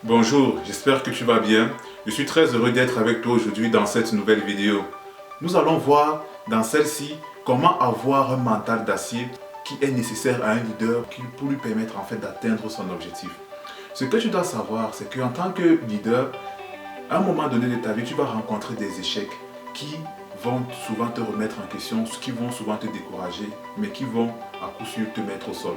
Bonjour, j'espère que tu vas bien. Je suis très heureux d'être avec toi aujourd'hui dans cette nouvelle vidéo. Nous allons voir dans celle-ci comment avoir un mental d'acier qui est nécessaire à un leader pour lui permettre en fait d'atteindre son objectif. Ce que tu dois savoir, c'est qu'en tant que leader, à un moment donné de ta vie, tu vas rencontrer des échecs qui vont souvent te remettre en question, qui vont souvent te décourager, mais qui vont à coup sûr te mettre au sol.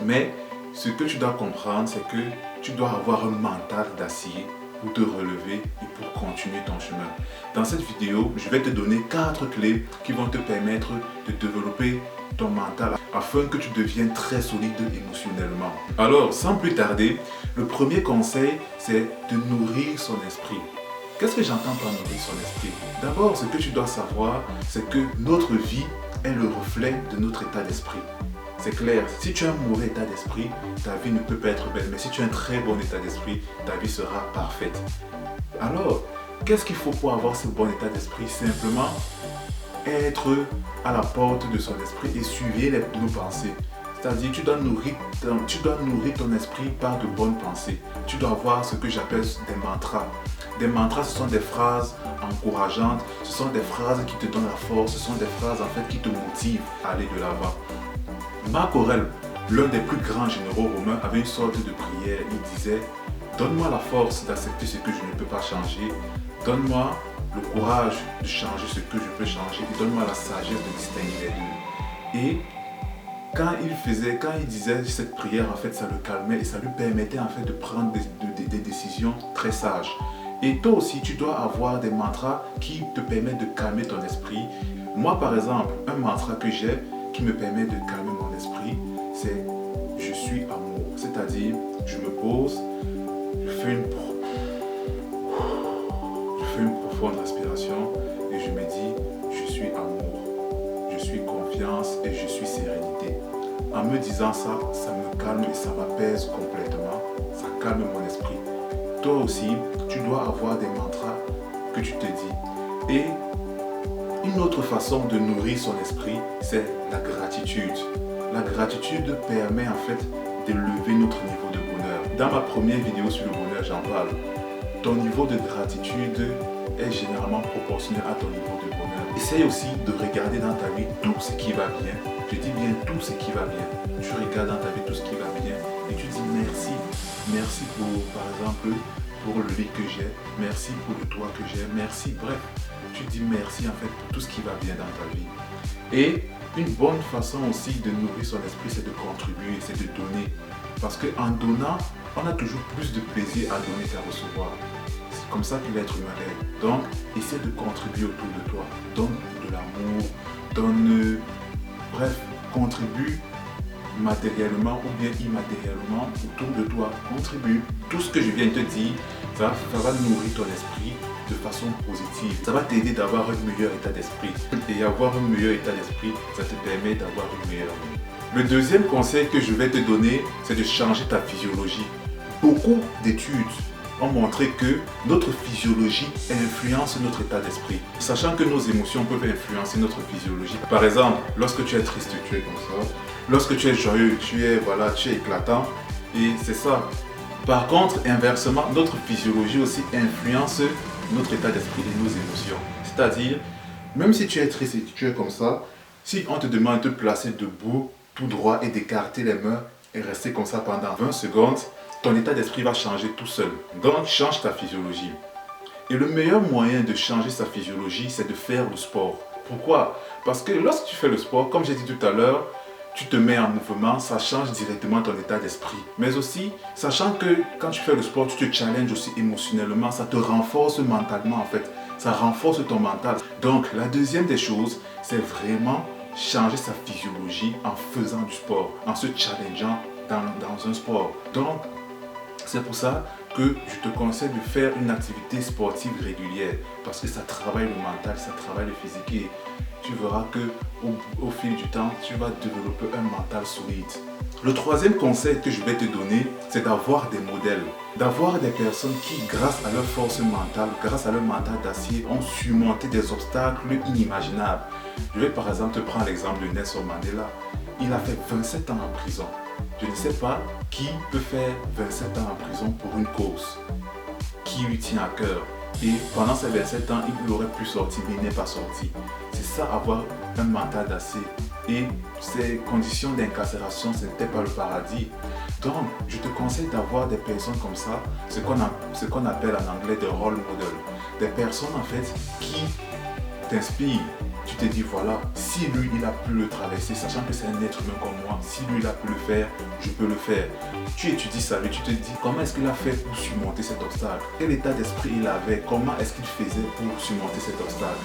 Mais ce que tu dois comprendre, c'est que tu dois avoir un mental d'acier pour te relever et pour continuer ton chemin. Dans cette vidéo, je vais te donner 4 clés qui vont te permettre de développer ton mental afin que tu deviennes très solide émotionnellement. Alors, sans plus tarder, le premier conseil, c'est de nourrir son esprit. Qu'est-ce que j'entends par nourrir son esprit? D'abord, ce que tu dois savoir, c'est que notre vie est le reflet de notre état d'esprit. C'est clair, si tu as un mauvais état d'esprit, ta vie ne peut pas être belle. Mais si tu as un très bon état d'esprit, ta vie sera parfaite. Alors, qu'est-ce qu'il faut pour avoir ce bon état d'esprit? Simplement être à la porte de son esprit et suivre nos pensées. C'est-à-dire, tu dois nourrir ton esprit par de bonnes pensées. Tu dois avoir ce que j'appelle des mantras. Des mantras, ce sont des phrases encourageantes, ce sont des phrases qui te donnent la force, ce sont des phrases en fait qui te motivent à aller de l'avant. Marc Aurèle, l'un des plus grands généraux romains, avait une sorte de prière. Il disait: donne-moi la force d'accepter ce que je ne peux pas changer, donne-moi le courage de changer ce que je peux changer et donne-moi la sagesse de distinguer les deux. Et quand il disait cette prière, en fait, ça le calmait et ça lui permettait en fait de prendre des décisions très sages. Et toi aussi, tu dois avoir des mantras qui te permettent de calmer ton esprit. Moi, par exemple, un mantra que j'ai qui me permet de calmer mon esprit, c'est « Je suis amour ». C'est-à-dire, je me pose, je fais une profonde respiration et je me dis « Je suis amour, je suis confiance et je suis sérénité ». En me disant ça, ça me calme et ça m'apaise complètement, ça calme mon esprit. Toi aussi, tu dois avoir des mantras que tu te dis. Et une autre façon de nourrir son esprit, c'est la gratitude. La gratitude permet en fait d'élever notre niveau de bonheur. Dans ma première vidéo sur le bonheur, j'en parle. Ton niveau de gratitude est généralement proportionnel à ton niveau de bonheur. Essaye aussi de regarder dans ta vie tout ce qui va bien. Je dis bien tout ce qui va bien. Tu regardes dans ta vie tout ce qui va bien et tu dis merci. Merci pour, par exemple, pour le lit que j'ai. Merci pour le toit que j'ai. Merci, bref. Tu dis merci en fait pour tout ce qui va bien dans ta vie. Et une bonne façon aussi de nourrir son esprit, c'est de contribuer, c'est de donner. Parce qu'en donnant, on a toujours plus de plaisir à donner qu'à recevoir. C'est comme ça que l'être humain est. Donc, essaie de contribuer autour de toi. Donne de l'amour, donne... Bref, contribue matériellement ou bien immatériellement autour de toi. Contribue. Tout ce que je viens de te dire, ça va nourrir ton esprit de façon positive. Ça va t'aider d'avoir un meilleur état d'esprit. Et avoir un meilleur état d'esprit, ça te permet d'avoir une meilleure vie. Le deuxième conseil que je vais te donner, c'est de changer ta physiologie. Beaucoup d'études ont montré que notre physiologie influence notre état d'esprit. Sachant que nos émotions peuvent influencer notre physiologie. Par exemple, lorsque tu es triste, tu es comme ça. Lorsque tu es joyeux, tu es éclatant. Et c'est ça. Par contre, inversement, notre physiologie aussi influence notre état d'esprit et nos émotions. C'est-à-dire, même si tu es triste et tu es comme ça, si on te demande de te placer debout, tout droit et d'écarter les mains et rester comme ça pendant 20 secondes, ton état d'esprit va changer tout seul. Donc, change ta physiologie. Et le meilleur moyen de changer sa physiologie, c'est de faire le sport. Pourquoi? Parce que lorsque tu fais le sport, comme j'ai dit tout à l'heure, tu te mets en mouvement, ça change directement ton état d'esprit. Mais aussi, sachant que quand tu fais le sport, tu te challenges aussi émotionnellement, ça te renforce mentalement en fait. Ça renforce ton mental. Donc, la deuxième des choses, c'est vraiment changer sa physiologie en faisant du sport, en se challengeant dans un sport. Donc, c'est pour ça que je te conseille de faire une activité sportive régulière parce que ça travaille le mental, ça travaille le physique et tu verras que au fil du temps, tu vas développer un mental solide. Le troisième conseil que je vais te donner, c'est d'avoir des modèles. D'avoir des personnes qui, grâce à leur force mentale, grâce à leur mental d'acier, ont surmonté des obstacles inimaginables. Je vais par exemple te prendre l'exemple de Nelson Mandela. Il a fait 27 ans en prison. Je ne sais pas qui peut faire 27 ans en prison pour une cause qui lui tient à cœur. Et pendant ces 27 ans, il aurait pu sortir, mais il n'est pas sorti. C'est ça, avoir un mental d'acier. Et ces conditions d'incarcération, ce n'était pas le paradis. Donc, je te conseille d'avoir des personnes comme ça, ce qu'on appelle en anglais des role models. Des personnes en fait qui t'inspirent. Tu te dis voilà, si lui il a pu le traverser, sachant que c'est un être humain comme moi, si lui il a pu le faire, je peux le faire. Tu étudies sa vie, tu te dis comment est-ce qu'il a fait pour surmonter cet obstacle, quel état d'esprit il avait, comment est-ce qu'il faisait pour surmonter cet obstacle.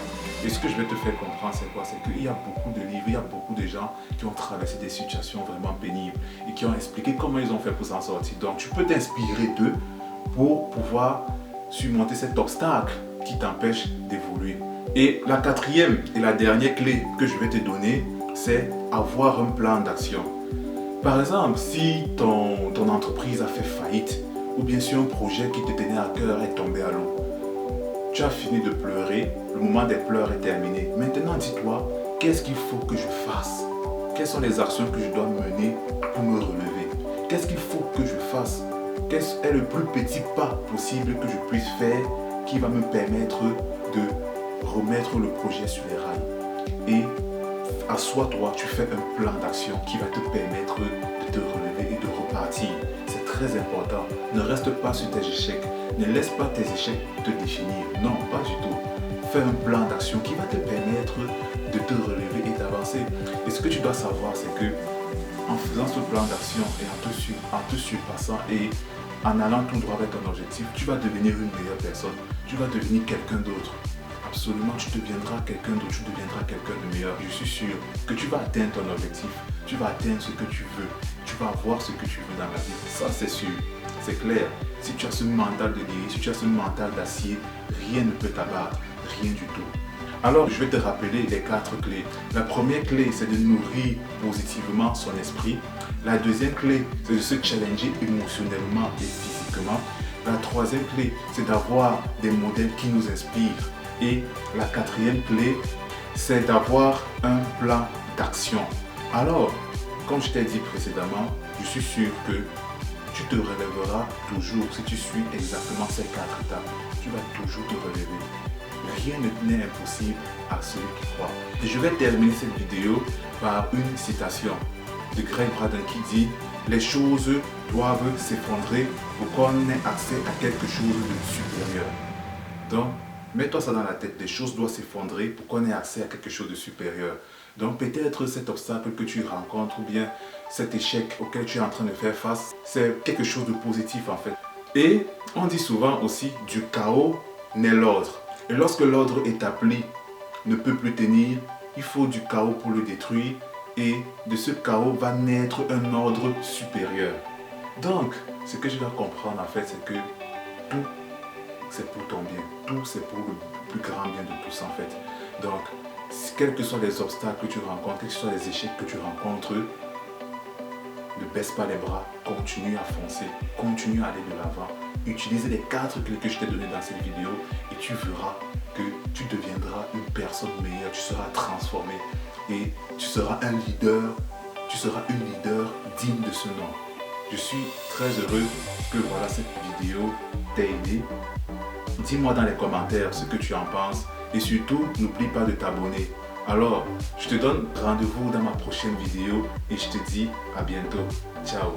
Et ce que je vais te faire comprendre, c'est quoi? C'est qu'il y a beaucoup de livres, il y a beaucoup de gens qui ont traversé des situations vraiment pénibles et qui ont expliqué comment ils ont fait pour s'en sortir. Donc tu peux t'inspirer d'eux pour pouvoir surmonter cet obstacle qui t'empêche d'évoluer. Et la quatrième et la dernière clé que je vais te donner, c'est avoir un plan d'action. Par exemple, si ton entreprise a fait faillite, ou bien si un projet qui te tenait à cœur est tombé à l'eau, tu as fini de pleurer, le moment des pleurs est terminé. Maintenant, dis-toi, qu'est-ce qu'il faut que je fasse? Quelles sont les actions que je dois mener pour me relever? Qu'est-ce qu'il faut que je fasse? Quel est le plus petit pas possible que je puisse faire qui va me permettre de remettre le projet sur les rails? Et assois-toi, tu fais un plan d'action qui va te permettre de te relever et de repartir. C'est très important. Ne reste pas sur tes échecs. Ne laisse pas tes échecs te définir. Non, pas du tout. Fais un plan d'action qui va te permettre de te relever et d'avancer. Et ce que tu dois savoir, c'est que en faisant ce plan d'action et en te surpassant et en allant tout droit vers ton objectif, tu vas devenir une meilleure personne. Tu vas devenir quelqu'un d'autre. Absolument, tu deviendras quelqu'un d'autre, tu deviendras quelqu'un de meilleur. Je suis sûr que tu vas atteindre ton objectif, tu vas atteindre ce que tu veux, tu vas avoir ce que tu veux dans la vie. Ça, c'est sûr, c'est clair. Si tu as ce mental de guerrier, si tu as ce mental d'acier, rien ne peut t'abattre, rien du tout. Alors, je vais te rappeler les 4 clés. La première clé, c'est de nourrir positivement son esprit. La deuxième clé, c'est de se challenger émotionnellement et physiquement. La troisième clé, c'est d'avoir des modèles qui nous inspirent. Et la quatrième clé, c'est d'avoir un plan d'action. Alors, comme je t'ai dit précédemment, je suis sûr que tu te relèveras toujours si tu suis exactement ces 4 étapes. Tu vas toujours te relever. Rien n'est impossible à celui qui croit. Et je vais terminer cette vidéo par une citation de Greg Braden qui dit « Les choses doivent s'effondrer pour qu'on ait accès à quelque chose de supérieur. » Donc, mets-toi ça dans la tête, les choses doivent s'effondrer pour qu'on ait accès à quelque chose de supérieur. Donc peut-être cet obstacle que tu rencontres ou bien cet échec auquel tu es en train de faire face, c'est quelque chose de positif en fait. Et on dit souvent aussi, du chaos naît l'ordre. Et lorsque l'ordre établi ne peut plus tenir, il faut du chaos pour le détruire. Et de ce chaos va naître un ordre supérieur. Donc, ce que je dois comprendre en fait, c'est que tout c'est pour ton bien, tout c'est pour le plus grand bien de tous en fait. Donc, quels que soient les obstacles que tu rencontres, quels que soient les échecs que tu rencontres, ne baisse pas les bras, continue à foncer, continue à aller de l'avant. Utilise les 4 clés que je t'ai données dans cette vidéo et tu verras que tu deviendras une personne meilleure, tu seras transformé et tu seras un leader, tu seras une leader digne de ce nom. Je suis très heureux que voilà cette vidéo t'ait aidé. Dis-moi dans les commentaires ce que tu en penses et surtout n'oublie pas de t'abonner. Alors, je te donne rendez-vous dans ma prochaine vidéo et je te dis à bientôt. Ciao.